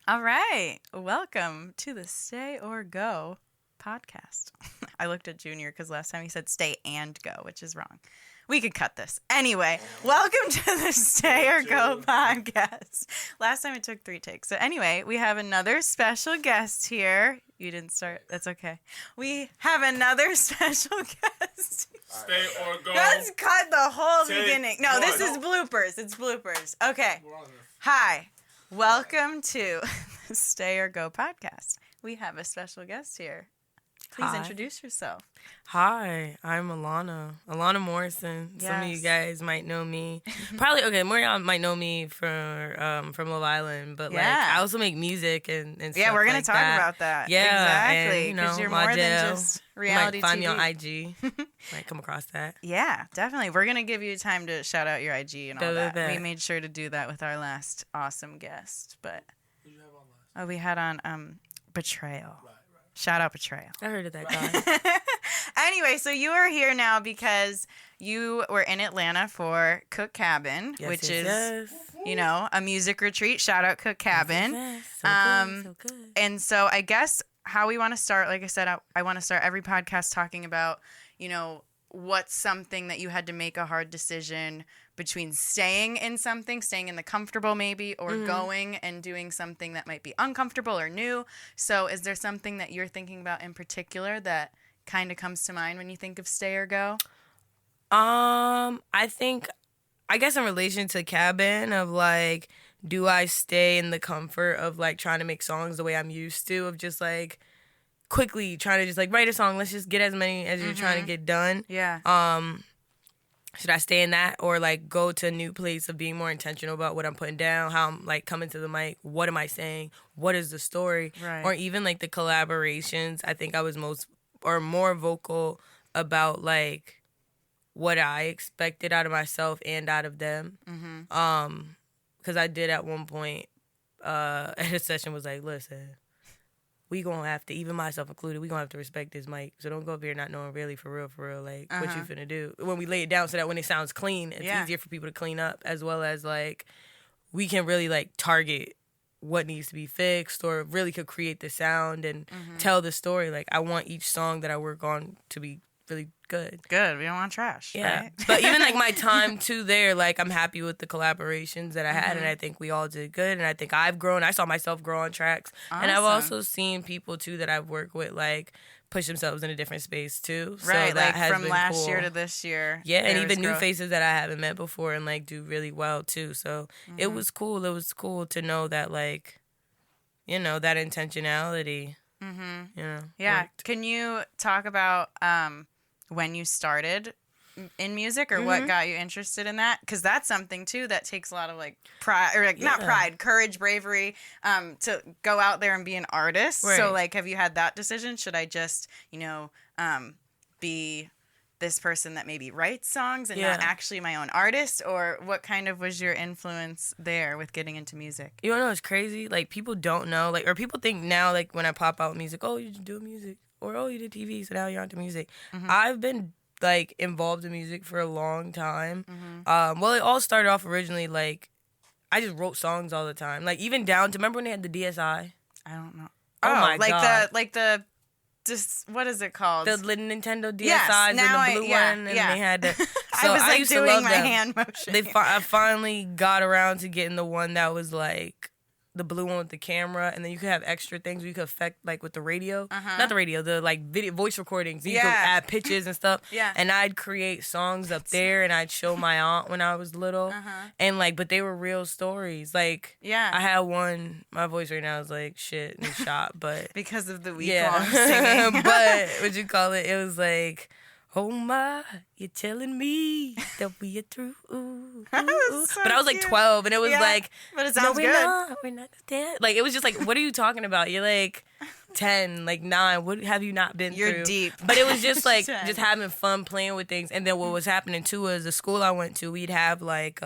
All right. Welcome to the Stay or Go podcast. I looked at Junior because last time he said stay and go, which is wrong. We could cut this. Anyway, welcome to the Stay or Go podcast. Last time it took 3 takes. So anyway, we have another special guest here. You didn't start. That's okay. We have another special guest. Stay or go. Let's cut the whole Take beginning. No, this one. is bloopers. It's bloopers. Okay. Hi. Welcome to the Stay or Go podcast. We have a special guest here. Please Hi. introduce yourself. Hi, I'm Alana Morrison. Some of you Yes. guys might know me. Probably, okay, more of y'all might know me from Love Island, but like Yeah. I also make music and stuff Yeah, we're going like to talk that. about that. Yeah, Exactly. and, Because you're my more than jail. just You reality might find TV. me on IG. Might come across that. Yeah, definitely. We're going to give you time to shout out your IG and all that. Bet. We made sure to do that with our last awesome guest. But Who you have on last? we had on Betrayal. Right. Shout out Betrayal. I heard of that guy. Anyway, so you are here now because you were in Atlanta for Cook Cabin, Yes, which yes, is, you know, a music retreat. Shout out Cook Cabin. Yes. So Um, good, so good. And so I guess how we want to start, like I said, I want to start every podcast talking about, you know, what's something that you had to make a hard decision between staying in something, staying in the comfortable maybe, or going and doing something that might be uncomfortable or new. So is there something that you're thinking about in particular that kind of comes to mind when you think of stay or go? I guess in relation to Cabin of like, do I stay in the comfort of like trying to make songs the way I'm used to, of just like quickly trying to just like write a song, let's just get as many as you're trying to get done. Yeah. Should I stay in that or like go to a new place of being more intentional about what I'm putting down, how I'm like coming to the mic, what am I saying, what is the story, Right. or even like the collaborations. I think I was more vocal about like what I expected out of myself and out of them. Because I did at one point at a session was like, listen, we gonna have to, even myself included, we gonna have to respect this mic. So don't go up here not knowing really for real, like what you finna do. When we lay it down so that when it sounds clean, it's easier for people to clean up, as well as like we can really like target what needs to be fixed or really could create the sound and tell the story. Like I want each song that I work on to be really good. Good. We don't want trash. Yeah. Right? But even like my time too there, like I'm happy with the collaborations that I had and I think we all did good and I think I've grown. I saw myself grow on tracks. And I've Awesome. also seen people too that I've worked with like push themselves in a different space too. So Right. that Like has from been last cool. year to this year. Yeah, and there was even new growth. faces that I haven't met before and like do really well too. So it was cool. It was cool to know that like, you know, that intentionality. You know. Yeah. worked. Can you talk about when you started in music or what got you interested in that? Because that's something too that takes a lot of like pride, or like not Yeah. pride, courage, bravery, to go out there and be an artist. So Right. like, have you had that decision? Should I just, you know, be this person that maybe writes songs and not Yeah. actually my own artist? Or what kind of was your influence there with getting into music? You wanna know what's crazy? Like people don't know, like, or people think now, like when I pop out music, oh, you just do music, or oh, you did TV, so now you're onto music. I've been like involved in music for a long time. Well, it all started off originally like I just wrote songs all the time, like even down to remember when they had the DSI. I don't know. Oh my like God. the just what is it called? The little Nintendo DSIs Yes, now and the blue one, and they had the. So I was like used to doing love my them. hand motion. I finally got around to getting the one that was like the blue one with the camera, and then you could have extra things where you could affect like with the radio, not the radio, the like video voice recordings. You could Yeah. add pitches and stuff. Yeah. And I'd create songs up there, and I'd show my aunt when I was little, and like, but they were real stories. Like, Yeah. I had one. My voice right now is like shit in the shop, but because of the week yeah, long singing. but what'd you call it? It was like, oh my, you're telling me that we are through. was so But I was like cute. 12, and it was Yeah, like, but it no, sounds we're good. not. We're not dead. Like, it was just like, what are you talking about? You're like 10, like 9. What have you not been You're through? deep. But it was just like, 10. just having fun playing with things. And then what was happening too was the school I went to, we'd have like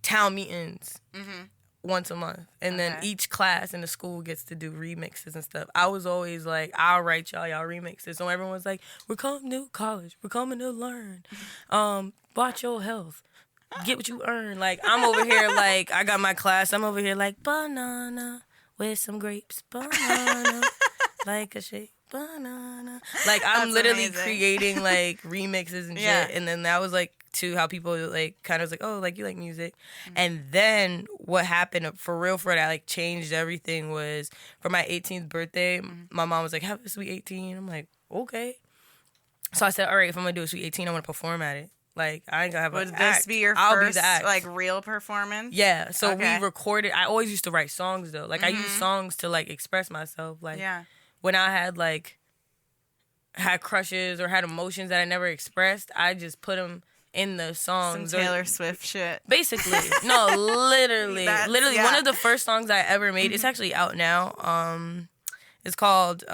town meetings. Once a month, and then Okay. each class in the school gets to do remixes and stuff. I was always like, I'll write y'all remixes. So everyone was like, we're coming to college, we're coming to learn, watch your health, get what you earn. Like, I'm over here, like, I got my class. I'm over here, like, banana with some grapes. Banana, like a shake. Banana. Like, I'm That's literally amazing. creating, like, remixes and shit. And then that was, like, to how people, like, kind of was like, oh, like, you like music. And then what happened, for real, that, like, changed everything was for my 18th birthday, my mom was like, have a sweet 18. I'm like, okay. So I said, all right, if I'm going to do a sweet 18, I want to perform at it. Like, I ain't going to have Would an this act. be your I'll be first, the act. like, real performance? Yeah. So Okay. we recorded. I always used to write songs, though. Like, I used songs to, like, express myself. Like, when I had, like, had crushes or had emotions that I never expressed, I just put them in the songs. Some Taylor Swift shit. Basically. No, literally. Literally, yeah. one of the first songs I ever made, it's actually out now. It's called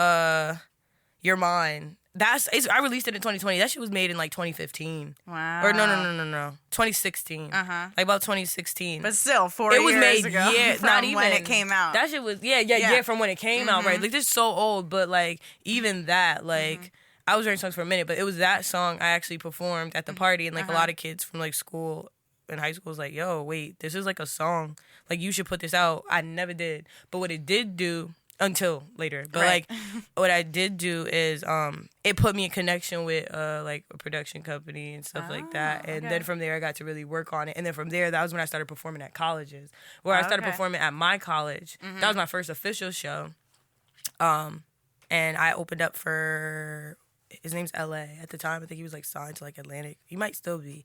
You're Mine. I released it in 2020. That shit was made in like 2015. Wow. Or no. 2016. Like about 2016. But still, 4 years It was made, ago yeah, from not even when it came out. That shit was, yeah, from when it came out, right? Like, this is so old, but like, even that, like, I was writing songs for a minute, but it was that song I actually performed at the party, and like a lot of kids from like school and high school was like, yo, wait, this is like a song. Like, you should put this out. I never did. But what it did do, until later, but like what I did do is it put me in connection with like a production company and stuff like that, and then from there I got to really work on it, and then from there that was when I started performing at colleges, where I started performing at my college. That was my first official show, and I opened up for, his name's LA at the time. I think he was like signed to like Atlantic. He might still be.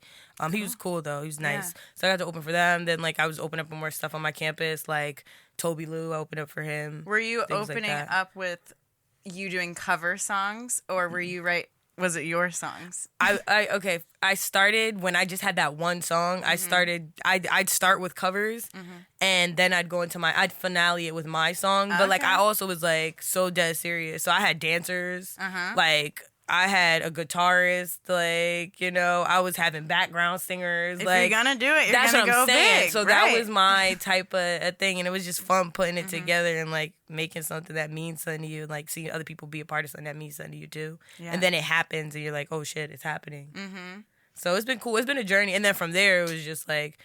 He was cool though. He was nice. So I got to open for them. Then like I was opening up more stuff on my campus, like Toby Lou. I opened up for him. Were you things opening like that. up with you doing cover songs, or were you was it your songs? I started when I just had that one song. I started. I'd start with covers, and then I'd go into I'd finale it with my song. But like I also was like so dead serious. So I had dancers, like. I had a guitarist, like, you know, I was having background singers. If like, you're gonna do it, you're that's gonna what go I'm saying. big. So that was my type of a thing, and it was just fun putting it together and like making something that means something to you, and like seeing other people be a part of something that means something to you too. Yeah. And then it happens, and you're like, oh shit, it's happening. So it's been cool. It's been a journey, and then from there it was just like.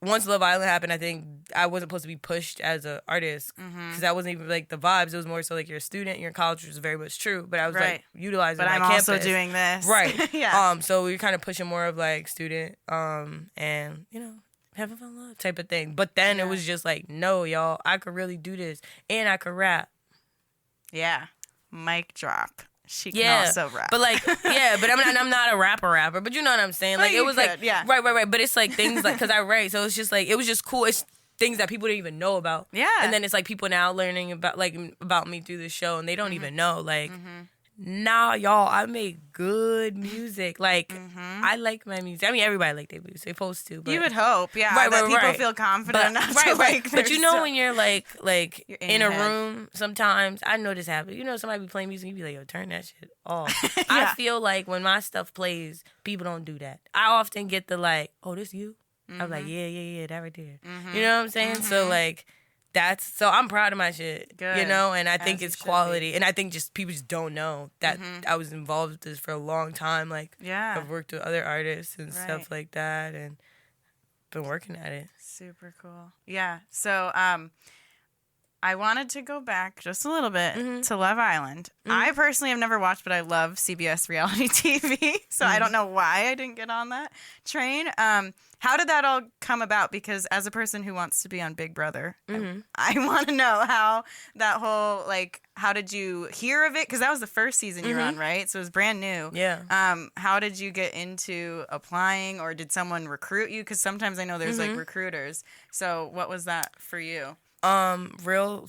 Once Love Island happened, I think I wasn't supposed to be pushed as an artist because that wasn't even like the vibes. It was more so like you're a student, you're in college, which is very much true. But I was like utilizing my campus. But I'm also doing this. Right. Yeah. So we were kind of pushing more of like student and, you know, having fun love type of thing. But then it was just like, no, y'all, I could really do this. And I could rap. Yeah. Mic drop. She can also rap. But like, but I'm not a rapper, but you know what I'm saying? Like, it was like, right. But it's like things like, cause I write, so it's just like, it was just cool. It's things that people didn't even know about. Yeah. And then it's like people now learning about me through the show, and they don't even know. Like, nah, y'all, I make good music. Like, I like my music. I mean, everybody like their music. They're supposed to. But you would hope, that people feel confident enough to like. But you know, when you're like you're in a room, sometimes I know this happens. You know, somebody be playing music, you be like, yo, turn that shit off. I feel like when my stuff plays, people don't do that. I often get the like, oh, this you? I'm like, yeah, that right there. You know what I'm saying? So like. So I'm proud of my shit, Good. You know, and I think As it's you should quality, and I think just people just don't know that I was involved with this for a long time. Like, I've worked with other artists and stuff like that, and been working at it. Super cool. Yeah. So, I wanted to go back just a little bit to Love Island. I personally have never watched, but I love CBS reality TV, so I don't know why I didn't get on that train. How did that all come about? Because as a person who wants to be on Big Brother, I want to know how that whole, like, how did you hear of it? Because that was the first season you were on, right? So it was brand new. Yeah. How did you get into applying, or did someone recruit you? Because sometimes I know there's, like, recruiters. So what was that for you? For real,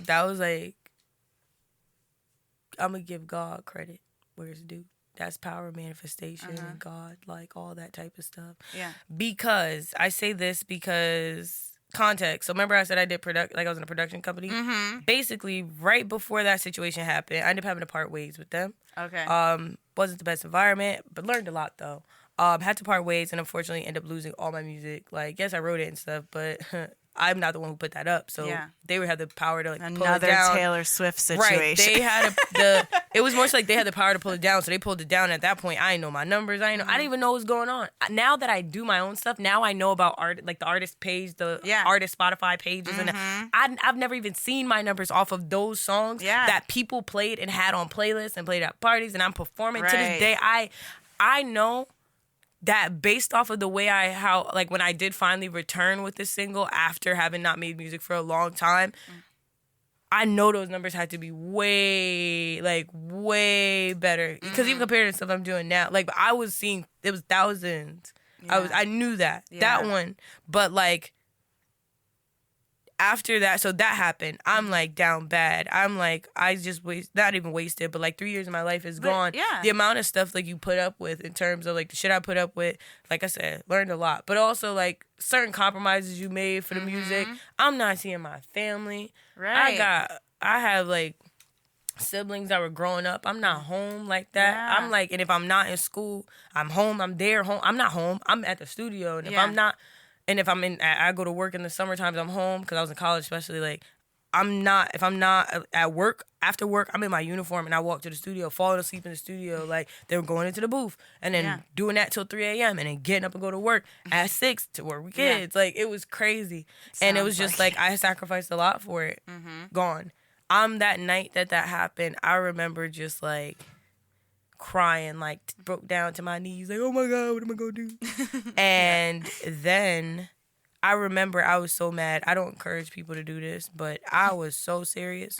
that was like, I'm gonna give God credit where it's due. That's power manifestation, God, like all that type of stuff. Yeah. Because I say this because context. So remember I said I did I was in a production company. Basically, right before that situation happened, I ended up having to part ways with them. Okay. Wasn't the best environment, but learned a lot though. Had to part ways, and unfortunately ended up losing all my music. Like, yes, I wrote it and stuff, but I'm not the one who put that up. So they would have the power to like pull it down. Another Taylor Swift situation. Right. They had it was more so like they had the power to pull it down. So they pulled it down. At that point, I didn't know my numbers. I didn't even know what was going on. Now that I do my own stuff, now I know about art, like the artist page, the artist Spotify pages. And I've never even seen my numbers off of those songs that people played and had on playlists and played at parties. And I'm performing to this day. I know that based off of the way when I did finally return with this single after having not made music for a long time, I know those numbers had to be way better. Because even compared to stuff I'm doing now, like, I was seeing, it was thousands. I knew that. That one. But, like, after that, so that happened. I'm like down bad. I'm like, I just not even wasted, but like 3 years of my life is gone. The amount of stuff like you put up with in terms of like the shit I put up with, like I said, learned a lot. But also like certain compromises you made for the music. I'm not seeing my family. Right. I have like siblings that were growing up. I'm not home like that. I'm like, and if I'm not in school, I'm home. I'm there home. I'm not home. I'm at the studio. And if I'm not, and if I go to work in the summer times, I'm home because I was in college, especially like, if I'm not at work, after work, I'm in my uniform and I walk to the studio, falling asleep in the studio, like they're going into the booth and then doing that till 3 a.m. and then getting up and go to work at 6 to work with kids. Like it was crazy. And it was just like I sacrificed a lot for it. Gone. That night that happened, I remember just like crying, like broke down to my knees, like, oh my God, what am I gonna do? And then I remember I was so mad. I don't encourage people to do this, but I was so serious.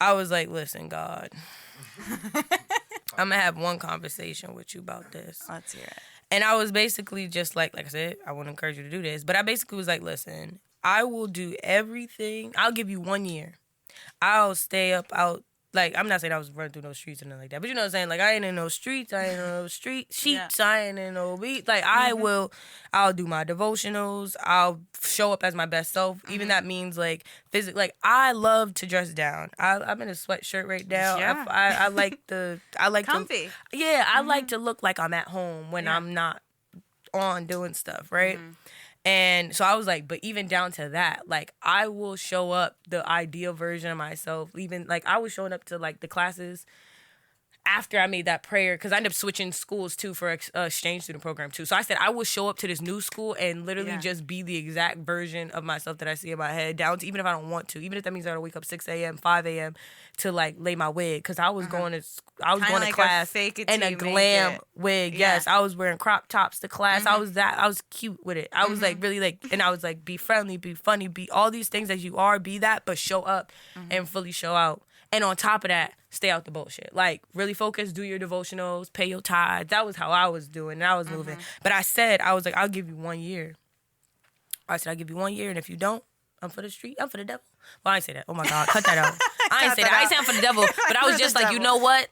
I was like, listen, God, I'm gonna have one conversation with you about this. Let's hear it. And I was basically just like I said, I wouldn't encourage you to do this, but I basically was like, listen, I will do everything. I'll give you 1 year. I'll stay up out. Like, I'm not saying I was running through no streets or nothing like that, but you know what I'm saying? Like, I ain't in no streets. I ain't in no street sheets. I ain't in no beat. Like, I'll do my devotionals. I'll show up as my best self. Even that means, like, physically. Like, I love to dress down. I'm in a sweatshirt right now. Yeah. I like comfy. I like to look like I'm at home when I'm not on doing stuff, right? And so I was like, but even down to that, like, I will show up the ideal version of myself. Even, like, I was showing up to, like, the classes after I made that prayer, because I ended up switching schools, too, for exchange student program, too. So I said I will show up to this new school and literally just be the exact version of myself that I see in my head, down to even if I don't want to, even if that means I gotta wake up 6 a.m., 5 a.m. to, like, lay my wig, because I was going to class in a glam wig. Yes, I was wearing crop tops to class. I was cute with it. I was, like, really, like, and I was, like, be friendly, be funny, be all these things that you are, be that, but show up and fully show out. And on top of that, stay out the bullshit. Like, really focus, do your devotionals, pay your tithes. That was how I was doing, and I was moving. But I was like, I'll give you 1 year. I said, I'll give you 1 year, and if you don't, I'm for the street, I'm for the devil. Well, I didn't say that. Oh, my God, cut that out. I didn't say that. I didn't say I'm for the devil, but I was just like, you know what?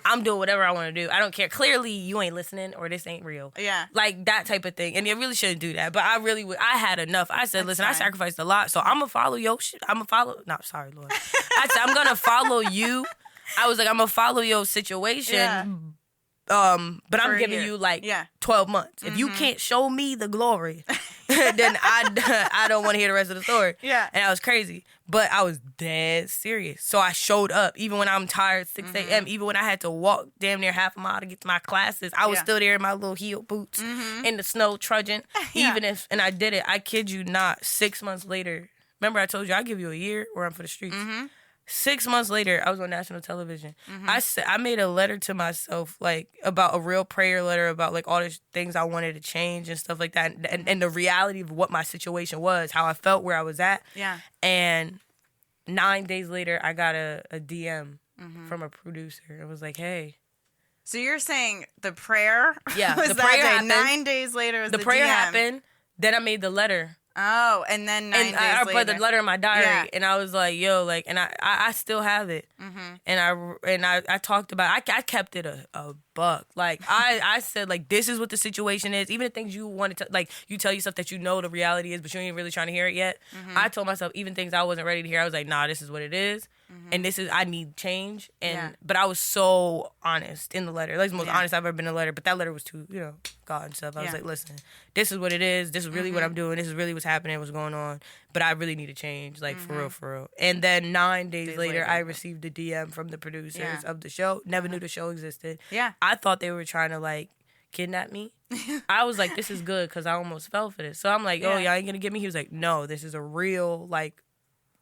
I'm doing whatever I want to do. I don't care. Clearly, you ain't listening or this ain't real. Yeah. Like, that type of thing. And you really shouldn't do that. But I had enough. I said, listen, I sacrificed a lot, so I'm going to follow your shit. No, sorry, Lord. I said, I'm going to follow you. I was like, I'm going to follow your situation. But I'm giving you, like, 12 months. If you can't show me the glory, then I don't want to hear the rest of the story. Yeah. And I was crazy. But I was dead serious. So I showed up, even when I'm tired, 6 a.m., even when I had to walk damn near half a mile to get to my classes. I was still there in my little heel boots in the snow trudging. And I did it. I kid you not, 6 months later. Remember I told you, I'll give you a year or I'm for the streets. 6 months later, I was on national television. I made a letter to myself, like, about a real prayer letter about, like, all the things I wanted to change and stuff like that, and the reality of what my situation was, how I felt, where I was at. Yeah. And 9 days later, I got a DM from a producer. It was like, hey. So you're saying the prayer? Yeah, was the prayer that day. happened. 9 days later was the prayer DM. happened. Then I made the letter. Oh, and then 9 days later. I put the letter in my diary, and I was like, yo, like, and I still have it. And I talked about, I kept it a buck. Like, I said, like, this is what the situation is. Even the things you wanted to, like, you tell yourself that you know the reality is, but you ain't really trying to hear it yet. I told myself, even things I wasn't ready to hear, I was like, nah, this is what it is. and I need change. But I was so honest in the letter. Like, the most honest I've ever been in a letter. But that letter was to, God and stuff. I was like, listen, this is what it is. This is really what I'm doing. This is really what's happening, what's going on. But I really need to change, like, for real, for real. And then 9 days later, I received a DM from the producers of the show. Never knew the show existed. Yeah. I thought they were trying to, like, kidnap me. I was like, this is good, because I almost fell for this. So I'm like, oh, y'all ain't gonna get me? He was like, no, this is a real, like,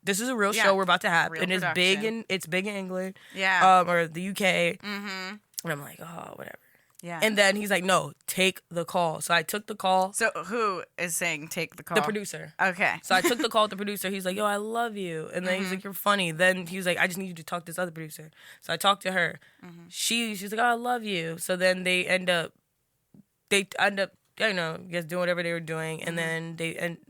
this is a real show we're about to have. And it's big in England. Yeah. Or the UK. And I'm like, oh, whatever. Yeah. And then he's like, no, take the call. So I took the call. So who is saying take the call? The producer. Okay. So I took the call with the producer. He's like, yo, I love you. And then he's like, you're funny. Then he was like, I just need you to talk to this other producer. So I talked to her. She's like, oh, I love you. So then they end up, just doing whatever they were doing. And then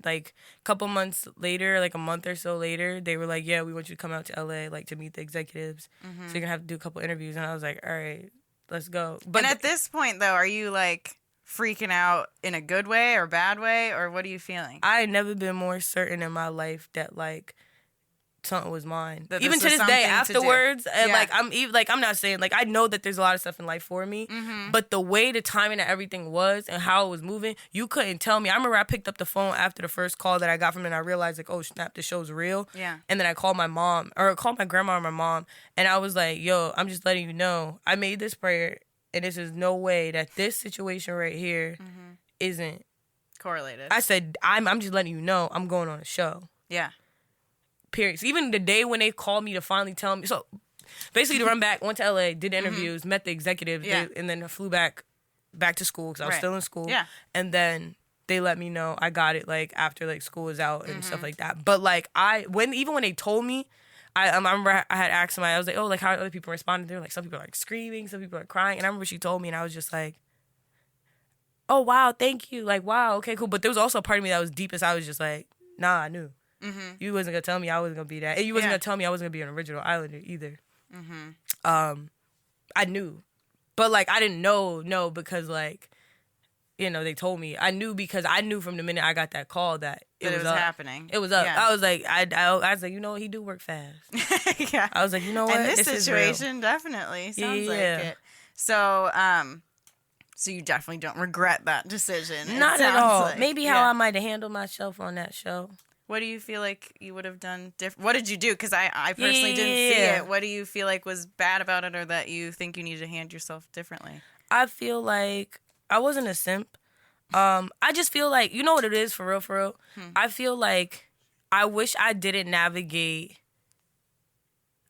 like, a couple months later, like a month or so later, they were like, yeah, we want you to come out to LA, like, to meet the executives. So you're going to have to do a couple interviews. And I was like, all right, let's go. But at this point, though, are you, like, freaking out in a good way or bad way? Or what are you feeling? I had never been more certain in my life that, like, something was mine. Even to this day, afterwards, and I'm not saying, like, I know that there's a lot of stuff in life for me, but the way the timing of everything was and how it was moving, you couldn't tell me. I remember I picked up the phone after the first call that I got from him, and I realized, like, oh snap, this show's real. Yeah. And then I called my mom, or called my grandma or my mom, and I was like, yo, I'm just letting you know, I made this prayer, and this is no way that this situation right here isn't correlated. I said, I'm just letting you know I'm going on a show. Yeah. Period. So even the day when they called me to finally tell me, so basically to run back, went to LA, did interviews, met the executives, and then flew back to school because I was still in school. Yeah. And then they let me know I got it, like, after, like, school was out and stuff like that. But, like, even when they told me, I remember I had asked somebody, I was like, oh, like, how other people responded? They were like, some people are, like, screaming, some people are crying. And I remember she told me, and I was just like, oh, wow, thank you. Like, wow, okay, cool. But there was also a part of me that was deepest. I was just like, nah, I knew. You wasn't going to tell me I wasn't going to be that. And you wasn't going to tell me I wasn't going to be an original Islander either. I knew. But, like, I didn't know because, like, they told me. I knew because I knew from the minute I got that call that it was happening. It was up. Yeah. I was like, I was like, you know what? He do work fast. Yeah. I was like, you know what? And this situation definitely sounds like it. So, so you definitely don't regret that decision. Not at all. Like, maybe how I might have handled myself on that show. What do you feel like you would have done different? What did you do? Because I personally didn't see it. What do you feel like was bad about it, or that you think you need to handle yourself differently? I feel like I wasn't a simp. I just feel like, you know what it is, for real? I feel like I wish I didn't navigate.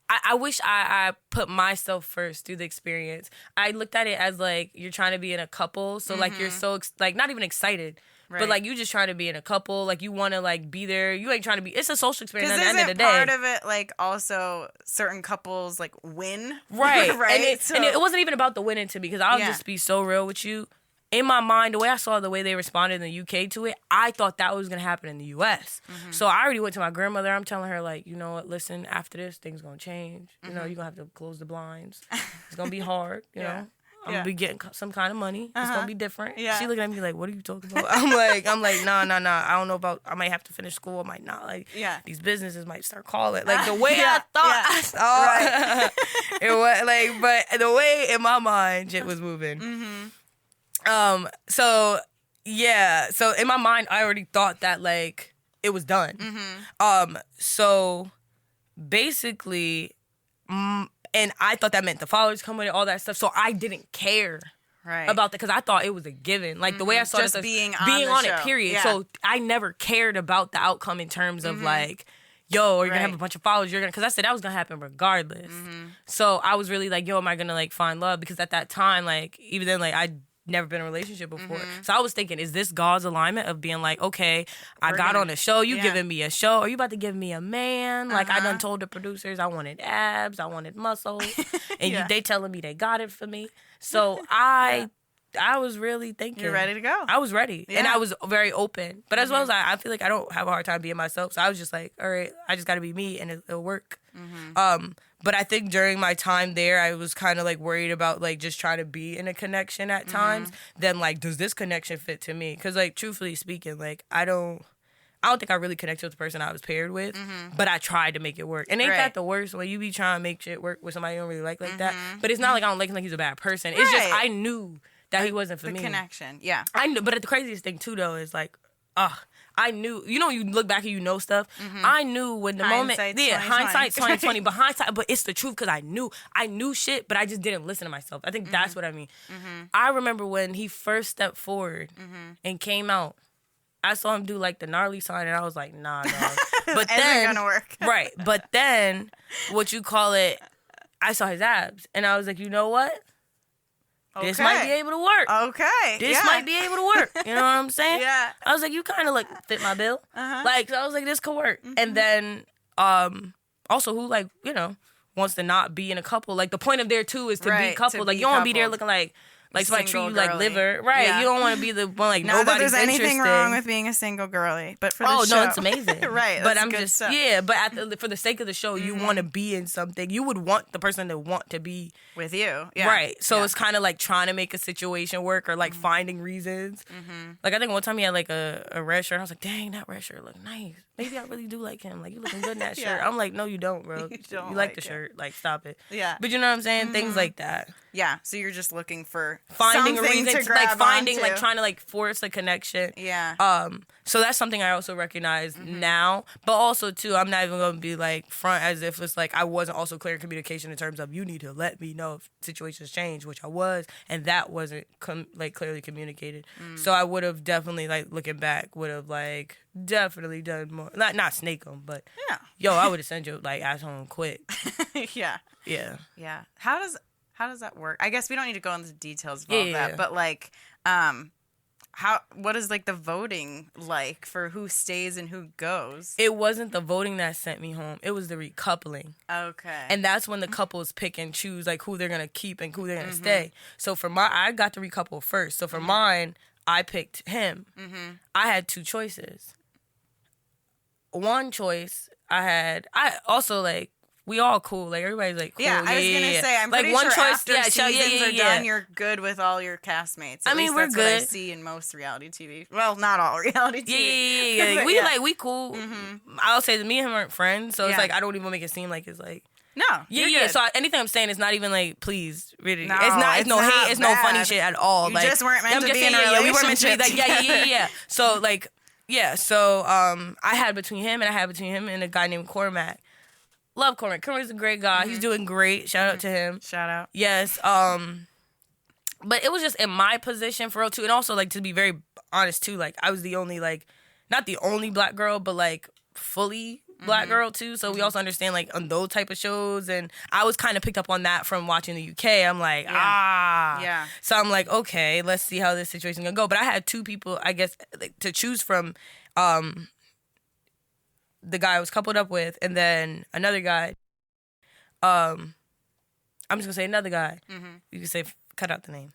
I wish I put myself first through the experience. I looked at it as, like, you're trying to be in a couple, so, like, you're so, like, not even excited. Right. But, like, you just trying to be in a couple. Like, you want to, like, be there. You ain't trying to be... It's a social experience at the end of the day. Part of it, like, also certain couples, like, win? Right. Right? And it wasn't even about the winning to me, because I'll just be so real with you. In my mind, the way I saw the way they responded in the UK to it, I thought that was going to happen in the US. So I already went to my grandmother. I'm telling her, like, you know what? Listen, after this, things going to change. You know, you're going to have to close the blinds. It's going to be hard, you know? I'm going to be getting some kind of money. It's going to be different. Yeah. She looking at me like, what are you talking about? I'm like, nah. I don't know about, I might have to finish school. I might not. Like, these businesses might start calling. Like, the way I thought I saw it was, like, but the way in my mind, shit was moving. So in my mind, I already thought that, like, it was done. So basically, and I thought that meant the followers come with it, all that stuff. So I didn't care about that because I thought it was a given. Like, the way I saw just it, being on it, period. Yeah. So I never cared about the outcome in terms of, like, yo, are you going to have a bunch of followers? Because I said that was going to happen regardless. So I was really like, yo, am I going to, like, find love? Because at that time, like, even then, like, I'd never been in a relationship before. So I was thinking, is this God's alignment of being like, okay, I got on a show, you giving me a show, are you about to give me a man? Like, I done told the producers I wanted abs, I wanted muscles, and they telling me they got it for me. So I was really thinking. You're ready to go. I was ready. And I was very open. But as well as I feel like I don't have a hard time being myself. So I was just like, all right, I just got to be me and it'll work. But I think during my time there, I was kind of, like, worried about, like, just trying to be in a connection at times. Then, like, does this connection fit to me? Because, like, truthfully speaking, like, I I don't think I really connected with the person I was paired with, but I tried to make it work. And ain't that the worst when you be trying to make shit work with somebody you don't really like that? But it's not like I don't like him like he's a bad person. It's just I knew that he wasn't for me. The connection, yeah. I knew, but the craziest thing too though is like, I knew, you look back and you know stuff. I knew when the Hindsight's moment, 20/20. hindsight's 20/20, but but it's the truth because I knew shit, but I just didn't listen to myself. I think that's what I mean. I remember when he first stepped forward and came out, I saw him do like the gnarly sign and I was like, nah, dog. But then, isn't gonna work. Right. But then, I saw his abs and I was like, you know what? This might be able to work. Okay. This might be able to work. You know what I'm saying? Yeah. I was like, you kind of like fit my bill. Like, so I was like, this could work. And then, also who like, wants to not be in a couple. Like the point of there too is to be coupled. Like you don't want to be there looking like somebody treat you like liver. Right. Yeah. You don't want to be the one like not nobody's that there's anything interested. wrong with being a single girly, but for the show. no, it's amazing. Right. But that's I'm good just stuff. but for the sake of the show, you want to be in something. You would want the person to want to be with you. Yeah. Right. So it's kind of like trying to make a situation work or like finding reasons. Like I think one time he had like a red shirt and I was like, dang, that red shirt look nice. Maybe I really do like him. Like you looking good in that shirt. I'm like, no, you don't, bro. You like the shirt. Like stop it. Yeah. But you know what I'm saying? Things like that. Yeah. So you're just looking for finding a something reason to grab onto. like trying to like force a connection. Yeah. So that's something I also recognize now. But also too, I'm not even gonna be like front as if it's like I wasn't also clear in communication in terms of you need to let me know if situations change, which I was, and that wasn't clearly communicated. So I would have definitely like looking back would have like definitely done more. Not snake them, but I would have sent you like ass home quick. Yeah. Yeah. Yeah. How does that work? I guess we don't need to go into the details of all that, but like, what is like the voting like for who stays and who goes? It wasn't the voting that sent me home. It was the recoupling. Okay. And that's when the couples pick and choose like who they're gonna keep and who they're gonna stay. So for I got to recouple first. So for mine, I picked him. I had two choices. One choice I also like. We all cool. Like, everybody's, like, cool. Yeah, I was going to say, I'm pretty sure after seasons are done, you're good with all your castmates. At least we're that's good. what I see in most reality TV. Well, not all reality TV. Yeah. We cool. I'll say that me and him aren't friends, so it's like, I don't even make it seem like it's like... No, Yeah. So anything I'm saying is not even like, please, really. No, it's no hate. It's no funny shit at all. You just weren't meant to be in a relationship. We weren't meant to be like, yeah. So, like, so I had between him and a guy named Cormac. Love Cormac. Cormac's a great guy. He's doing great. Shout out to him. Shout out. Yes. But it was just in my position for real too. And also like to be very honest too, like I was the only like not the only black girl, but like fully black girl too. So we also understand like on those type of shows. And I was kind of picked up on that from watching the UK. I'm like, Yeah. So I'm like, okay, let's see how this situation gonna go. But I had two people, I guess, like, to choose from. The guy I was coupled up with, and then another guy. I'm just gonna say another guy. You can say cut out the name.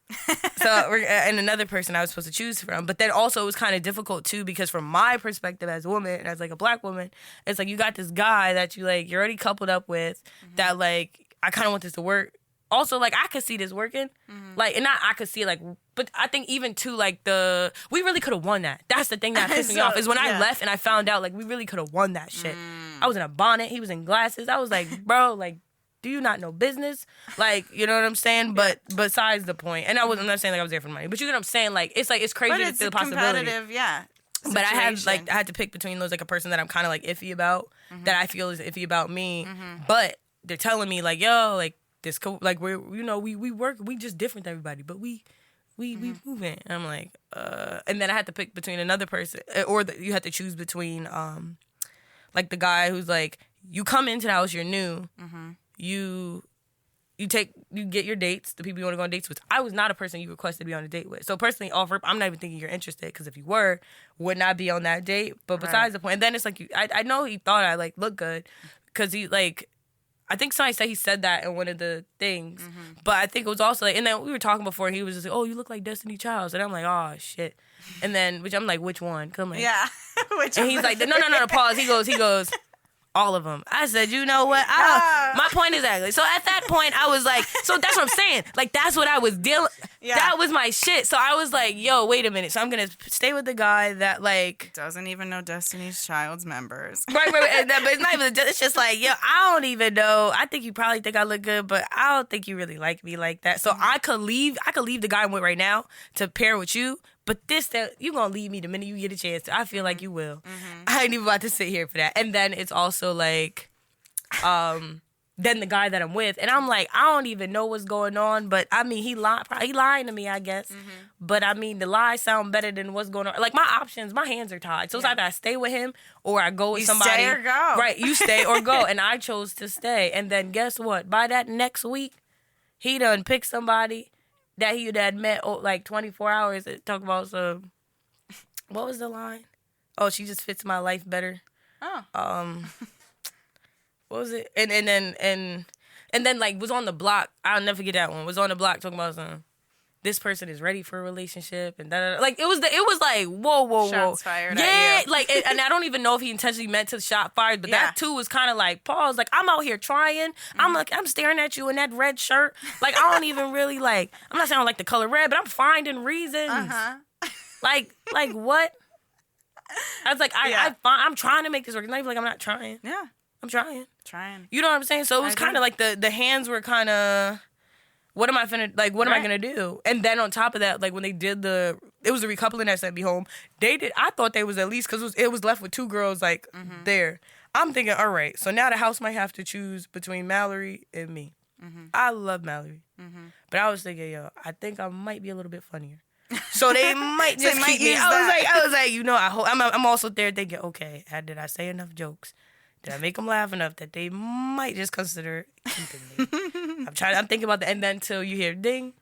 And another person I was supposed to choose from. But then also it was kind of difficult too because from my perspective as a woman, as like a black woman, it's like you got this guy that you're already coupled up with that like I kind of want this to work. Also, like, I could see this working. Like, and not I could see, like, but I think even, too, like, we really could have won that. That's the thing that pissed me off, is when I left and I found out, like, we really could have won that shit. I was in a bonnet. He was in glasses. I was like, bro, like, do you not know business? Like, you know what I'm saying? But besides the point, and I'm not saying, like, I was there for the money, but you know what I'm saying? Like, it's crazy but it's the possibility. Competitive, yeah. But I had to pick between those, like, a person that I'm kind of, like, iffy about, that I feel is iffy about me. But they're telling me, like, yo, like, this like we work, we just different than everybody, but we moving. And I'm like, and then I had to pick between another person, or you had to choose between like the guy who's like, you come into the house, you're new, you get your dates, the people you want to go on dates with. I was not a person you requested to be on a date with. So personally, I'm not even thinking you're interested, because if you were, would not be on that date. But besides the point, and then it's like, I know he thought I like looked good, because he like. I think somebody said he said that in one of the things. But I think it was also like, and then we were talking before, and he was just like, oh, you look like Destiny Childs. And I'm like, oh, shit. And then, which I'm like, which one? Cause I'm like, yeah. And he's like, no, pause. He goes, All of them. I said, you know what? My point exactly. So at that point, I was like, so that's what I'm saying. Like, that's what I was dealing. Yeah. That was my shit. So I was like, yo, wait a minute. So I'm going to stay with the guy that, like, doesn't even know Destiny's Child's members. Right. But it's not even, it's just like, yo, I don't even know. I think you probably think I look good, but I don't think you really like me like that. So I could leave the guy I'm with right now to pair with you. But that you gonna leave me the minute you get a chance. I feel like you will. Mm-hmm. I ain't even about to sit here for that. And then it's also like, then the guy that I'm with, and I'm like, I don't even know what's going on. But I mean, he lying to me, I guess. Mm-hmm. But I mean, the lies sound better than what's going on. Like my options, my hands are tied. So it's either I stay with him or I go with somebody. You stay or go. Right, you stay or go. And I chose to stay. And then guess what? By that next week, he done picked somebody that he had met like 24 hours to talk about some. What was the line? Oh, she just fits my life better. Oh. What was it? And then like was on the block. I'll never forget that one. Was on the block talking about some. This person is ready for a relationship and like it was like whoa. Shots fired. Yeah, like and I don't even know if he intentionally meant to shot fired, but that too was kind of like pause. Like I'm out here trying. Mm-hmm. I'm staring at you in that red shirt. Like I don't even really like. I'm not saying I don't like the color red, but I'm finding reasons. Like what? I was like I'm trying to make this work. It's not even like I'm not trying. Yeah, I'm trying. You know what I'm saying? So it was kind of like the hands were kind of. What am I gonna do? And then on top of that, like when they did it was the recoupling that sent me home. I thought they was at least, because it was left with two girls like there. I'm thinking, all right, so now the house might have to choose between Mallory and me. Mm-hmm. I love Mallory. Mm-hmm. But I was thinking, yo, I think I might be a little bit funnier. So they might just keep me. I was like, you know, I'm also there thinking, okay, did I say enough jokes? Did I make them laugh enough that they might just consider keeping me? I'm thinking about that. And then till you hear ding.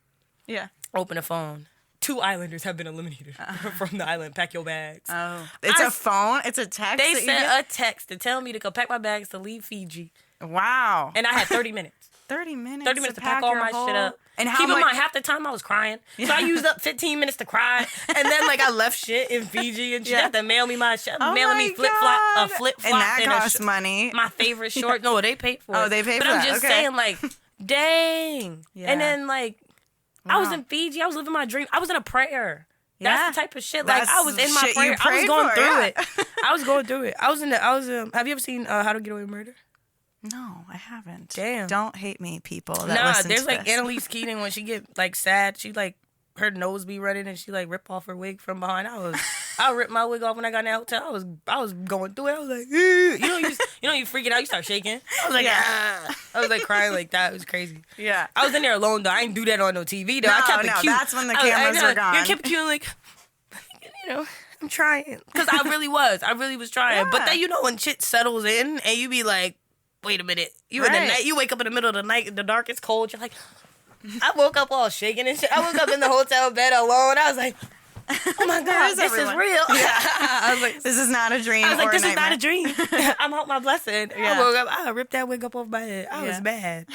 Yeah. Open the phone. 2 islanders have been eliminated from the island. Pack your bags. Oh. It's a phone? It's a text? They sent a text to tell me to go pack my bags to leave Fiji. Wow. And I had 30 minutes. 30 minutes. 30 minutes to pack all my shit up. And keep in mind, half the time I was crying. So I used up 15 minutes to cry. And then, like, I left shit in Fiji and she had to mail me my shit. Mailing me flip-flop. And that costs money. My favorite short. No, they paid for it. Oh, they paid for it. But I'm just saying, like, dang. Yeah. And then, like, I was in Fiji. I was living my dream. I was in a prayer. That's the type of shit. Like, I was in my prayer. I was going through it. I was going through it. Have you ever seen How to Get Away with Murder? No, I haven't. Damn. Don't hate me, people. There's like Annalise Keating when she get like sad. She like her nose be running and she like rip off her wig from behind. I ripped my wig off when I got in the hotel. I was going through it. I was like, you freaking out. You start shaking. I was like, I was like crying like that. It was crazy. Yeah. I was in there alone though. I didn't do that on no TV though. I kept it cute. That's when the cameras were gone. I kept it cute like, you know. I'm trying because I really was trying. Yeah. But then when shit settles in and you be like. Wait a minute. In the night, you wake up in the middle of the night, the dark, it's cold. You're like, I woke up all shaking and shit. I woke up in the hotel bed alone. I was like, oh my God, this is real. Yeah. I was like, this is not a dream. I was like, this is not a dream. I'm out my blessing. Yeah. I woke up, I ripped that wig up off my head. I was mad.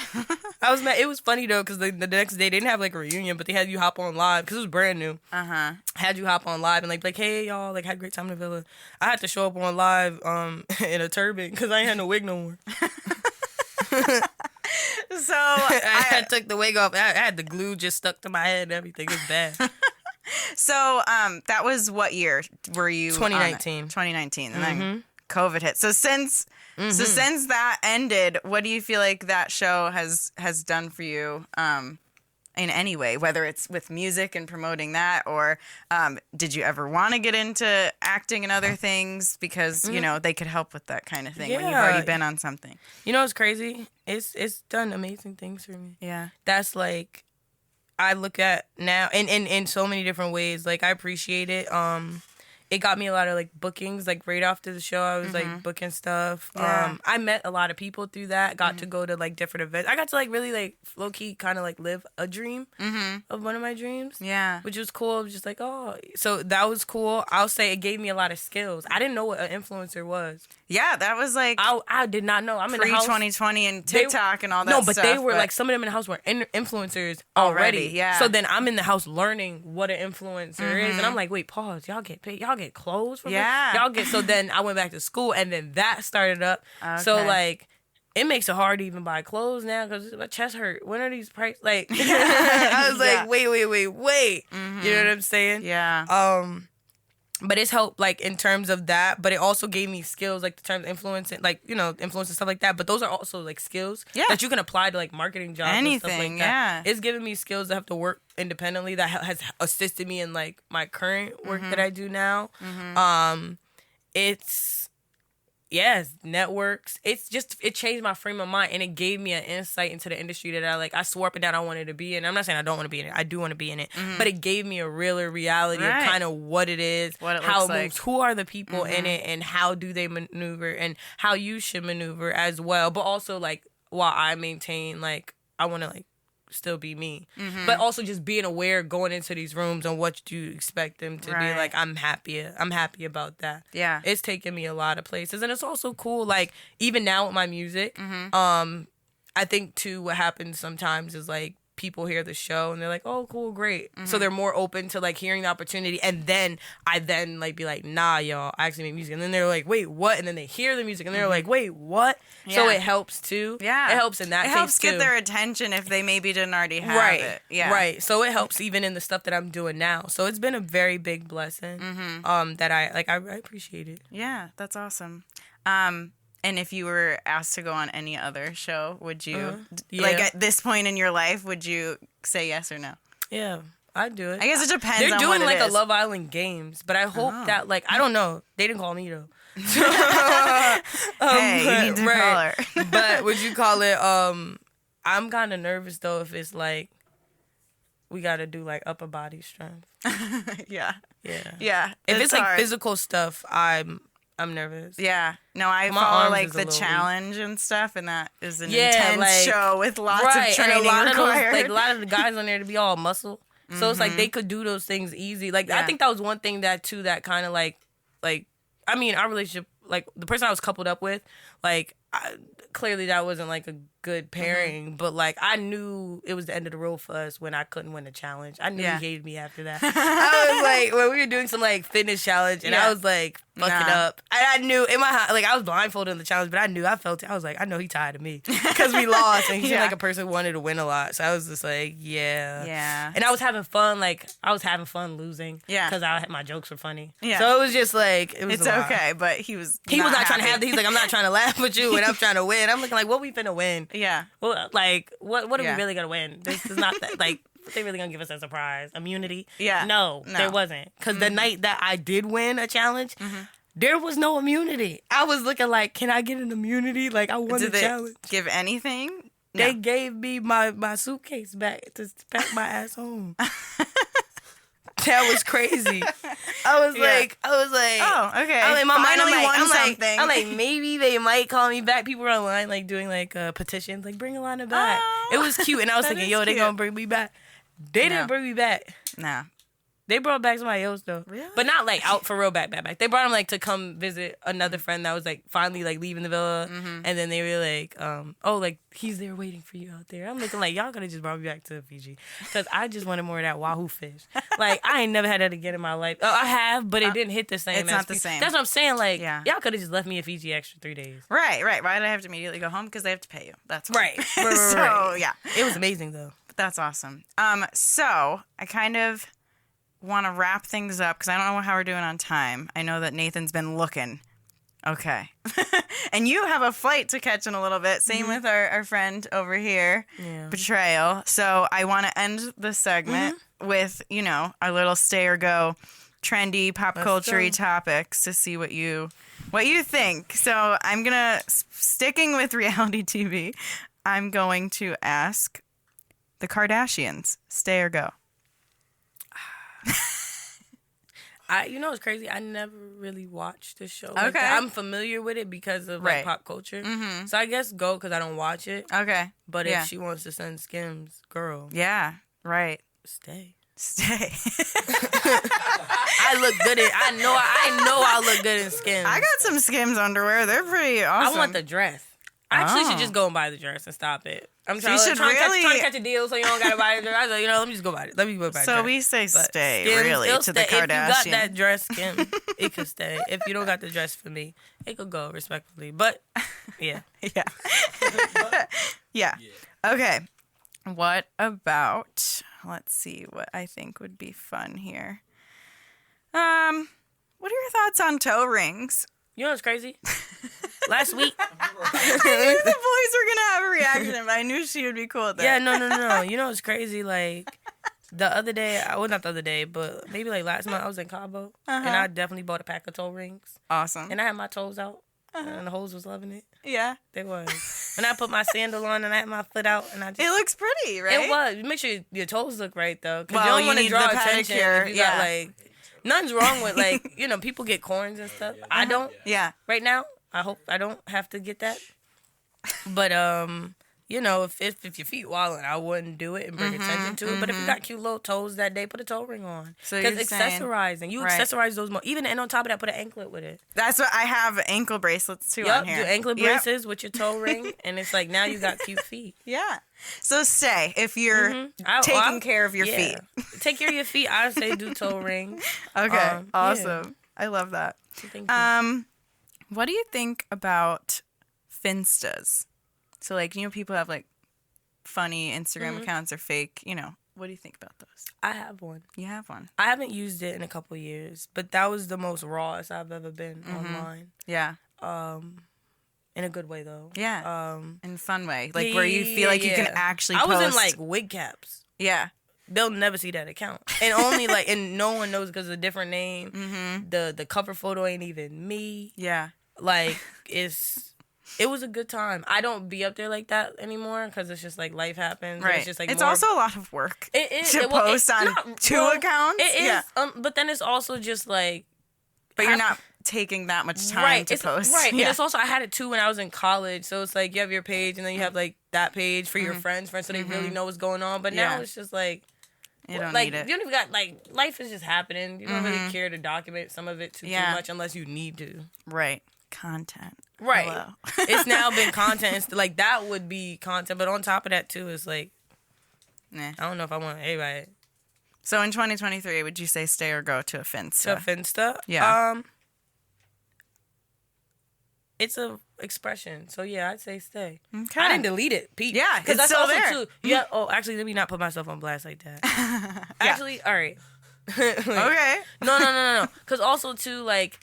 It was funny though, because the next day they didn't have like a reunion, but they had you hop on live, because it was brand new. Had you hop on live and like, hey y'all, like had a great time in the villa. I had to show up on live in a turban, because I ain't had no wig no more. So I took the wig off. I had the glue just stuck to my head and everything. It was bad. So that was what year were you 2019. 2019. And then COVID hit. So since that ended, what do you feel like that show has done for you in any way, whether it's with music and promoting that, or did you ever want to get into acting and other things because they could help with that kind of thing when you've already been on something? You know what's crazy? It's done amazing things for me. Yeah. That's like I look at now in so many different ways. Like I appreciate it. It got me a lot of like bookings. Like right after the show, I was like booking stuff. Yeah. I met a lot of people through that. Got to go to like different events. I got to like really like low key kind of like live a dream of one of my dreams. Yeah, which was cool. It was just like so that was cool. I'll say it gave me a lot of skills. I didn't know what an influencer was. Yeah, that was like I did not know. I'm in the house 2020 and TikTok and all that. No, but they were like some of them in the house were influencers already. Yeah. So then I'm in the house learning what an influencer is, and I'm like, wait, pause. Y'all get paid. Y'all y'all get clothes from Yeah. it? Y'all get, so then I went back to school, and then that started up. Okay. So, like, it makes it hard to even buy clothes now because my chest hurt. When are these prices? Like, I was like, wait. Mm-hmm. You know what I'm saying? Yeah. But it's helped, like, in terms of that. But it also gave me skills, like, the terms of influence, and, like, influence and stuff like that. But those are also, like, skills that you can apply to, like, marketing jobs and stuff like that. It's given me skills that have to work independently that has assisted me in, like, my current work that I do now. Networks. It changed my frame of mind, and it gave me an insight into the industry that I swore up and down I wanted to be in. I'm not saying I don't want to be in it. I do want to be in it. But it gave me a realer reality of kind of what it is, how it moves, who are the people in it, and how do they maneuver, and how you should maneuver as well. But also, like, while I maintain, like, I want to, like, still be me, but also just being aware going into these rooms and what you expect them to be like. I'm happy about that. It's taken me a lot of places, and it's also cool, like, even now with my music. I think too what happens sometimes is, like, people hear the show and they're like, oh, cool, great. So they're more open to, like, hearing the opportunity, and then I like be like, nah, y'all, I actually make music. And then they're like, wait, what? And then they hear the music and they're like, wait, what? So it helps too. It helps in that case too. It helps get their attention if they maybe didn't already have it. Right. So it helps even in the stuff that I'm doing now. So it's been a very big blessing that I appreciate it. Yeah, that's awesome. And if you were asked to go on any other show, would you, like, at this point in your life, would you say yes or no? Yeah, I'd do it. I guess it depends on They're doing, what it like, is. a Love Island Games, but I hope that, like, I don't know. They didn't call me, though. Hey, you need to call her. But would you call it, I'm kind of nervous, though, if it's, like, we got to do, like, upper body strength. Yeah. If it's like, physical stuff, I'm nervous. Yeah. No, I follow, like, the challenge and stuff, and that is an intense like, show with lots of training required. A lot of the guys on there to be all muscle. So it's like they could do those things easy. Like, I think that was one thing that kind of, like, I mean, our relationship, like, the person I was coupled up with, like, clearly that wasn't, like, a good pairing, but, like, I knew it was the end of the road for us when I couldn't win a challenge. I knew he hated me after that. I was like, when we were doing some, like, fitness challenge, and I was like, fucking up. I knew in my, like, I was blindfolded in the challenge, but I felt it. I was like, I know he tired of me because we lost, and he seemed like a person who wanted to win a lot. So I was just like, and I was having fun, like, losing, because my jokes were funny. So it was just like, it's okay, but he was not trying to have. He's like, I'm not trying to laugh with you, and I'm trying to win. I'm looking like, what we finna win? Yeah. Well, like, what are we really gonna win? This is not that, like, they really gonna give us a surprise? Immunity? Yeah. No. There wasn't. Because the night that I did win a challenge, there was no immunity. I was looking like, can I get an immunity? Like, I won the challenge. Give anything? They gave me my suitcase back to pack my ass home. That was crazy. I was like, oh, okay. I'm like, my mind, something. I'm like, maybe they might call me back. People were online, like, doing, like, petitions, like, bring Alana back. Oh, it was cute, and I was thinking, yo, they gonna bring me back. They didn't bring me back. No. They brought back somebody else, though. Really? But not, like, out for real back. They brought him, like, to come visit another friend that was, like, finally, like, leaving the villa. And then they were like, oh, like, he's there waiting for you out there. I'm looking like, y'all could have just brought me back to Fiji. Because I just wanted more of that wahoo fish. Like, I ain't never had that again in my life. I have, but it didn't hit the same. It's not the same. That's what I'm saying. Like, y'all could have just left me in Fiji extra 3 days. Right. Why did I have to immediately go home? Because they have to pay you. That's right. So, yeah. It was amazing, though. That's awesome. So, I kind of want to wrap things up because I don't know how we're doing on time. I know that Nathan's been looking. Okay. And you have a flight to catch in a little bit. Same with our friend over here, Betrayal. So I want to end the segment with, our little stay or go trendy pop culture-y topics to see what you think. So I'm going to, sticking with reality TV, I'm going to ask the Kardashians, stay or go? It's crazy. I never really watched the show. Like that. I'm familiar with it because of like pop culture. So I guess go because I don't watch it. Okay. But if she wants to send Skims, girl. Yeah. Right. Stay. I look good in. I know I look good in Skims. I got some Skims underwear. They're pretty awesome. I want the dress. I actually should just go and buy the dress and stop it. I'm So you should trying really- to catch a deal so you don't gotta buy it. I was like, let me just go buy it. Let me go buy it. So we say stay, Skims, really, it'll to the stay. If you got Kardashian. that dress, Kim, it could stay. If you don't got the dress for me, it could go, respectfully. But, yeah. Yeah. Yeah. Okay. What about, let's see what I think would be fun here. What are your thoughts on toe rings? You know what's crazy? Last week. I knew the boys were going to have a reaction, but I knew she would be cool with that. Yeah, no. You know what's crazy? Like, the other day, well, not the other day, but maybe like last month, I was in Cabo, and I definitely bought a pack of toe rings. Awesome. And I had my toes out, and the hoes was loving it. Yeah. They was. And I put my sandal on, and I had my foot out, and I just... It looks pretty, right? It was. Make sure your toes look right, though, because Well, you don't want to need draw the attention pedicure, if you got, like... Nothing's wrong with, like, you know, people get corns and stuff. I don't. Yeah. Right now, I hope I don't have to get that. But, you know, if your feet wildin', I wouldn't do it and bring attention to it. But if you got cute little toes that day, put a toe ring on. So because you're saying- accessorizing. You Right. accessorize those more. Even, and on top of that, put an anklet with it. That's what I have ankle bracelets too on Yep, here. do anklet Yep. braces with your toe ring. And it's like, now you got cute feet. Yeah. So stay if you're I- taking care of your yeah. feet. Take care of your feet. I would say do toe rings. Okay. Yeah. Awesome. I love that. Thank you. What do you think about Finstas? So like, you know, people have like funny Instagram accounts or fake, you know. What do you think about those? I have one. You have one. I haven't used it in a couple years, but that was the most rawest I've ever been online. Yeah. In a good way, though. Yeah. In a fun way. Like yeah, where you feel like you can yeah. actually I post. was in like wig caps. Yeah. They'll never see that account, and only like, and no one knows because of a different name. The cover photo ain't even me. Yeah. Like it was a good time. I don't be up there like that anymore because it's just like life happens. Right. It's just like it's more, also a lot of work it is to post on two accounts. It is, Yeah. but then it's also just like, But you're not taking that much time to post. Right. Yeah. And it's also, I had it too when I was in college. So it's like you have your page and then you have like that page for your friends so they really know what's going on. But now Yeah. it's just like, You don't like need it. you don't even got, like, life is just happening. You don't really care to document some of it too much unless you need to. Right. Content. Right. Hello. It's now been content. It's like that would be content. But on top of that too, it's like, Nah. I don't know if I want everybody So in 2023, would you say stay or go to a Finsta? to Finsta. Yeah. It's a expression. So yeah, I'd say stay. Okay. I didn't delete it, Pete. Yeah, because it's that's still also there. too. Yeah. Oh, actually, let me not put myself on blast like that. Actually, all right. Like, Okay. No. Because also too, like,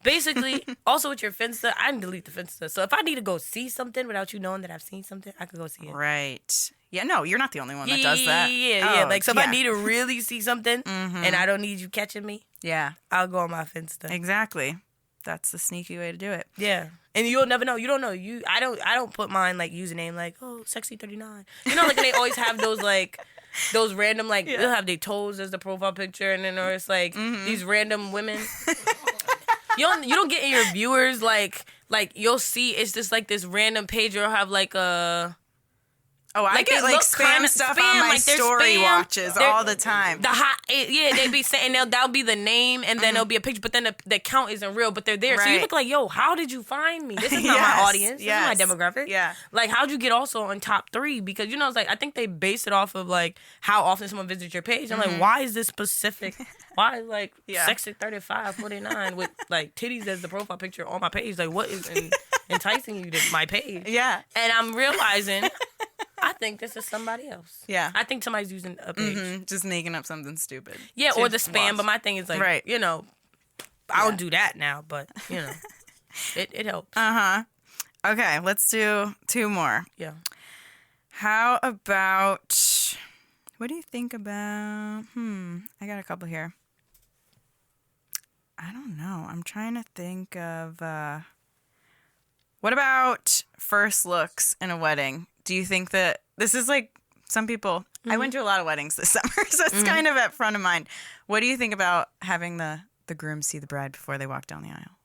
basically, also with your Finsta, I didn't delete the Finsta. So if I need to go see something without you knowing that I've seen something, I could go see it. Right. Yeah, no, you're not the only one that does that. Yeah. Oh, Like, so if yeah. I need to really see something and I don't need you catching me, Yeah, I'll go on my Finsta. exactly. That's the sneaky way to do it. Yeah. And you'll never know. You don't know. I don't put mine like username like, oh, sexy39. You know, like they always have those like those random like they'll have their toes as the profile picture and then or it's like these random women. You don't get in your viewers like you'll see it's just like this random page or have like a Oh, I Like, get they like look spam kinda stuff spam, on my like, they're story spam. watches They're- all the time. the hot they be saying that'll be the name and then there'll be a picture but then the account isn't real but they're there so you Right. look like yo how did you find me this is not Yes, my audience yes. this is my demographic Yeah. like how'd you get also on top 3 because you know it's like I think they base it off of like how often someone visits your page I'm like why is this specific why is like Yeah. sexy 35 49 with like titties as the profile picture on my page like what is enticing you to my page Yeah. and I'm realizing I think this is somebody else. Yeah. I think somebody's using a page. Just making up something stupid. Yeah, to or the spam. watch. But my thing is like, Right. you know, I don't do that now, but you know, it helps. Okay, let's do 2 more. Yeah. How about, what do you think about, I got a couple here. I don't know. I'm trying to think of, what about first looks in a wedding? Do you think that, this is like, some people, I went to a lot of weddings this summer, so it's kind of at front of mind. What do you think about having the groom see the bride before they walk down the aisle?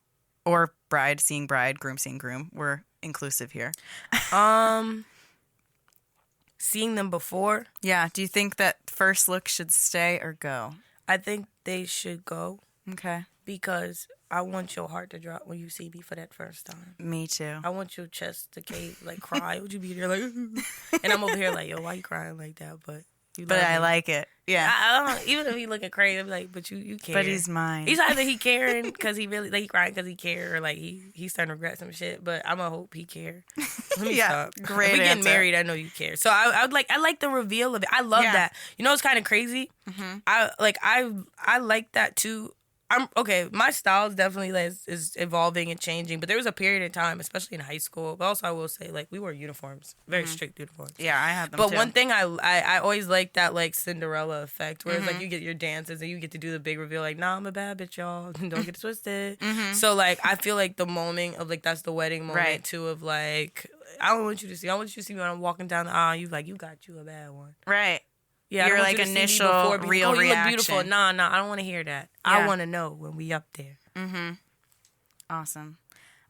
Or bride seeing bride, groom seeing groom? We're inclusive here. Seeing them before, Yeah. Do you think that first look should stay or go? I think they should go Okay. because I want your heart to drop when you see me for that first time. Me too. I want your chest to cave, like cry. Would you be there like, and I'm over here like, yo, why you crying like that? But I like it. Yeah. I don't, even if he looking crazy, I'm like, but you care. But he's mine. He's either he caring because he really like he crying because he care, or like he's starting to regret some shit. But I'm gonna hope he care. Let me stop. Great. If we get answer. married, I know you care. So I like the reveal of it. I love that. You know, it's kind of crazy. Mm-hmm. I like that too. I'm okay. My style is definitely is evolving and changing, but there was a period of time, especially in high school. But also, I will say, like, we wore uniforms, very strict uniforms. Yeah, I had them. But too. one thing I always liked that like Cinderella effect, where it's like you get your dances and you get to do the big reveal, like, nah, I'm a bad bitch, y'all. Don't get it twisted. So like, I feel like the moment of like that's the wedding moment too of like, I don't want you to see. I want you to see me when I'm walking down the aisle. You like, you got you a bad one. Right. Yeah, your I don't like want you to see me initial before, real oh, you reaction. look beautiful. Nah, I don't want to hear that. Yeah. I want to know when we up there. Awesome.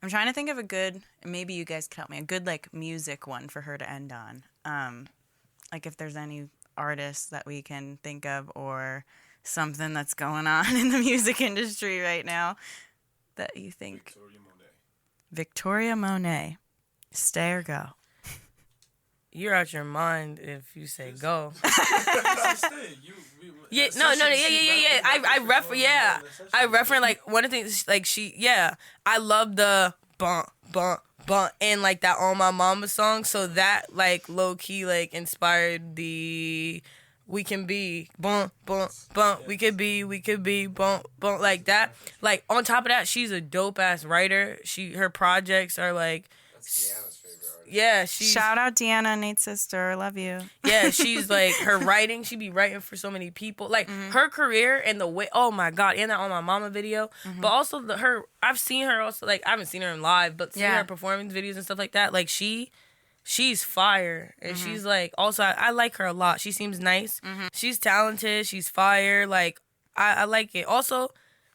I'm trying to think of a good, maybe you guys could help me, a good like music one for her to end on. Like if there's any artists that we can think of or something that's going on in the music industry right now that you think. Victoria Monet. Stay or go? You're out your mind if you say go. Yeah, No. I reference like one of the things like I love the bump and like that On My Mama song. So that like low key like inspired the We Can Be bump. We could be bump like that. Like on top of that, she's a dope ass writer. Her projects are like. That's Deanna's favorite artist. Yeah, shout out Deanna, Nate's sister. Love you. Yeah, she's like her writing. She be writing for so many people. Like her career and the way. Oh my god! And that On My Mama video. But also I've seen her also like I haven't seen her in live, but seen her performance videos and stuff like that. Like she's fire, and she's like also I like her a lot. She seems nice. She's talented. She's fire. Like I like it. Also.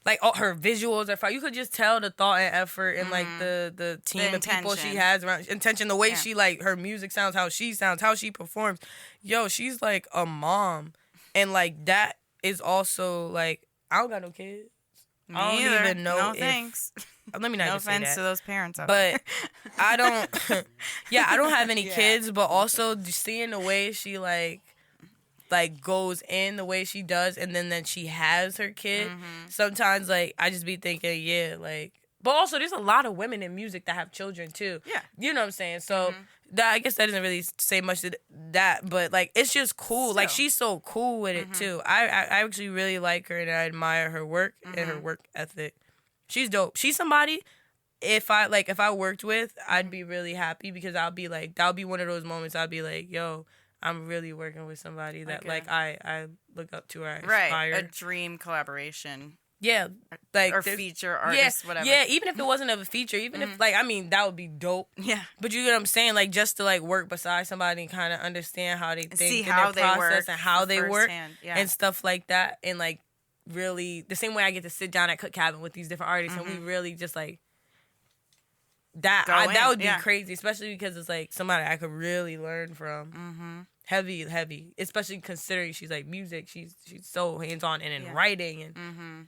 Like all her visuals are fire. You could just tell the thought and effort and like the team of people she has around intention, the way she like her music sounds, how she performs. Yo, she's like a mom, and like that is also like I don't got no kids. I don't even know. No thanks. Let me not no just say offense that. to those parents out But there. I don't. I don't have any kids, but also just seeing the way she like goes in the way she does, and then she has her kid. Sometimes like I just be thinking, like, but also there's a lot of women in music that have children too. Yeah, you know what I'm saying. So that I guess that doesn't really say much to that, but like it's just cool. Like she's so cool with it too. I actually really like her and I admire her work and her work ethic. She's dope. She's somebody. If I worked with, I'd be really happy because I'll be like that'll be one of those moments. I'll be like, yo. I'm really working with somebody that like I look up to or I aspire. A dream collaboration. Yeah, like or feature artist, whatever. Yeah, even if it wasn't of a feature, even if like I mean that would be dope. Yeah, but you get what I'm saying, like just to like work beside somebody and kind of understand how they think, see and how their they process work, and how they work, and stuff like that, and like really the same way I get to sit down at Cook Cabin with these different artists and we really just like. That would be crazy, especially because it's like somebody I could really learn from. Heavy, especially considering she's like music. She's so hands on and in writing and.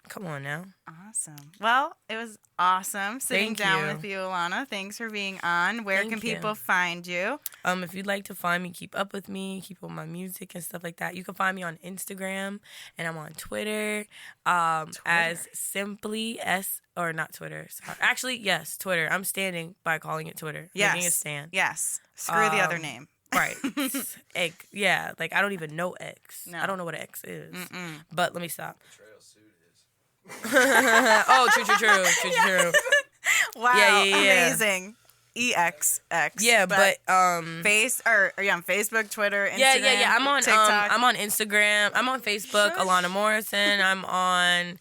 Come on now. Awesome. Well, it was awesome sitting down with you, Alana. Thanks for being on. Where can people find you? If you'd like to find me, keep up with me, keep up with my music and stuff like that. You can find me on Instagram and I'm on Twitter. As simply or not Twitter. Sorry. Actually, yes, Twitter. I'm standing by calling it Twitter. Yes. Making a stand. Yes. Screw the other name. Right. X. Yeah. Like I don't even know X. No. I don't know what X is. But let me stop. Betrayal suit is. Oh, true. Wow. Yeah. Amazing. EXX. Yeah, but on Facebook, Twitter, Instagram. Yeah. I'm on TikTok. I'm on Instagram. I'm on Facebook, Alana Morrison. I'm on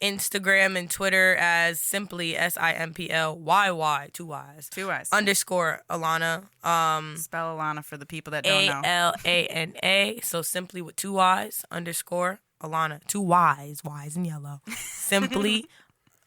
Instagram and Twitter as simply SIMPLYY, two Y's. _ Alana. Spell Alana for the people that don't know. ALANA. So simply with two Y's _ Alana. Two Y's in yellow. Simply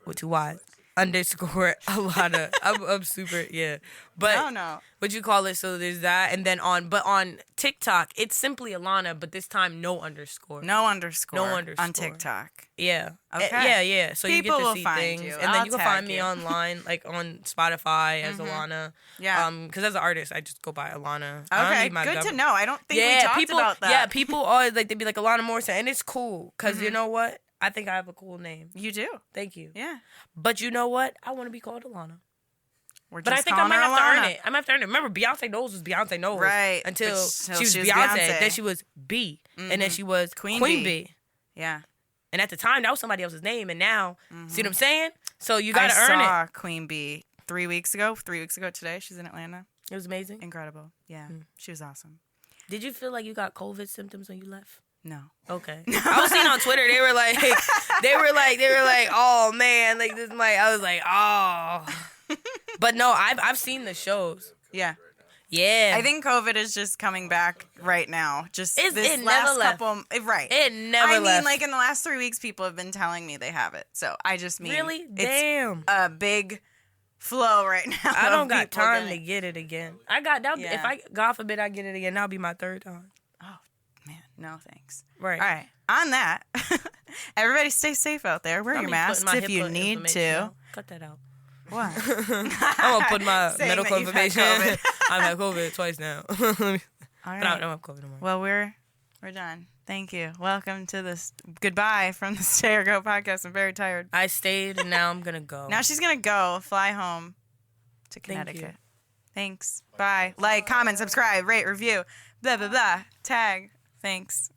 with two Y's. underscore Alana. I'm super, yeah. But no. what you call it, so there's that. And then on TikTok, it's simply Alana, but this time no underscore. No underscore on TikTok. TikTok. Yeah. Okay. Yeah. So People you will get to see find things. you. And then I'll you can tag find me you. online, like on Spotify as Alana. Yeah. Because as an artist, I just go by Alana. Okay, good to know. I don't think we talked about that. Yeah, people always, like, they'd be like, Alana Morrison. And it's cool. Because you know what? I think I have a cool name. You do. Thank you. Yeah. But you know what? I want to be called Alana. But I think I might have to earn it. I might have to earn it. Remember, Beyonce Knowles was Beyonce Knowles. Right. Until She she was was Beyonce. Then she was B. Mm-hmm. And then she was Queen Queen Bee. B. Yeah. And at the time, that was somebody else's name. And now, see what I'm saying? So you got to earn I saw it. Queen Bee 3 weeks ago. 3 weeks ago today. She's in Atlanta. It was amazing. Incredible. Yeah. She was awesome. Did you feel like you got COVID symptoms when you left? No. Okay. I was seeing on Twitter, they were like, oh man, like this might. I was like, oh. But no, I've seen the shows. Yeah. Yeah. I think COVID is just coming back right now. Just It this never last left. couple. Right. It never I mean, left. like in the last 3 weeks, people have been telling me they have it. So I just mean Really? it's Damn. a big flow right now. I don't of got people time to getting- get it again. I got that. Yeah. If I, God forbid, I get it again, that'll be my third time. Oh man, no thanks. Right. All right. On that, everybody stay safe out there. Wear I'll your be masks putting my if you HIPAA need information to. out. Cut that out. What? I'm gonna put my Saying medical that you've had information. COVID. I've had COVID twice now. All But right. I don't have COVID anymore. Well, we're done. Thank you. Welcome to this goodbye from the Stay or Go podcast. I'm very tired. I stayed and now I'm gonna go. Now she's gonna go fly home to Thank you. Connecticut. Thanks. Bye. Like, comment, subscribe, rate, review, blah blah blah. Tag. Thanks.